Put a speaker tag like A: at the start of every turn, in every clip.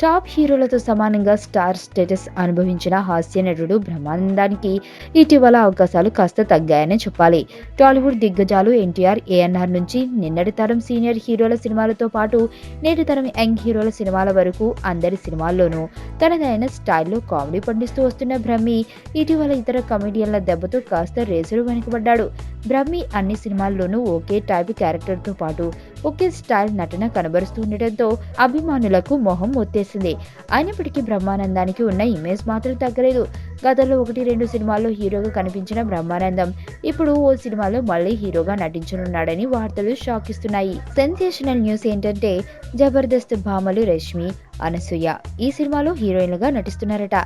A: Top హీరోలతో సమానంగా star status అనుభవించిన హాస్య నటుడు బ్రహ్మానందానికి ఇటీవల అవకాశాలు కాస్త తగ్గాయని చెప్పాలి. టాలీవుడ్ దిగ్గజాలు ఎన్టీఆర్, ఏఎన్ఆర్ నుంచి నిన్నటి తరం సీనియర్ హీరోల సినిమాలతో పాటు నేటి తరం యంగ్ హీరోల సినిమాల వరకు అందరి సినిమాల్లోనూ తనదైన స్టైల్లో కామెడీ పండిస్తూ వస్తున్న బ్రహ్మి ఇటీవల ఇతర కమెడియన్ల దెబ్బతో కాస్త రేసులు వెనుకబడ్డాడు. బ్రహ్మి అన్ని సినిమాల్లోనూ ఒకే టైప్ క్యారెక్టర్తో పాటు ఒకే స్టైల్ నటన కనబరుస్తూ ఉండటంతో అభిమానులకు మొహం మొత్తేసింది. అయినప్పటికీ బ్రహ్మానందానికి ఉన్న ఇమేజ్ మాత్రం తగ్గలేదు. గతంలో 1-2 సినిమాల్లో హీరోగా కనిపించిన బ్రహ్మానందం ఇప్పుడు ఓ సినిమాలో మళ్ళీ హీరోగా నటించనున్నాడని వార్తలు షాక్ ఇస్తున్నాయి. సెన్సేషనల్ న్యూస్ ఏంటంటే జబర్దస్త్ భామలు రష్మి, అనసూయ ఈ సినిమాలో హీరోయిన్లుగా నటిస్తున్నారట.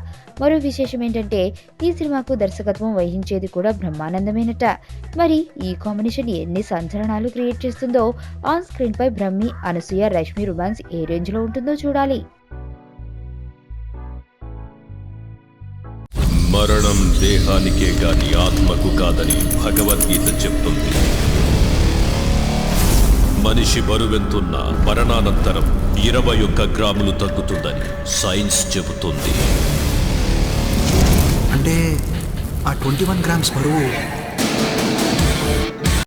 A: మరో విశేషం ఏంటంటే ఈ సినిమాకు దర్శకత్వం వహించేది కూడా బ్రహ్మానందమేనట. మరి ఈ కాంబినేషన్ ఎన్ని సంచలనాలు క్రియేట్ చేస్తుందో, ఆన్ స్క్రీన్ పై బ్రహ్మి, అనసూయ, రష్మి రొమాన్స్ ఏ రేంజ్ లో ఉంటుందో చూడాలి.
B: మరణం దేహానికే గాని ఆత్మకు కాదని భగవద్గీత చెప్తుంది. మనిషి బరువెంతున్న మరణానంతరం 21 గ్రాములు తగ్గుతుందని సైన్స్ చెబుతుంది.
C: అంటే ఆ 21 గ్రామ్స్ బరువు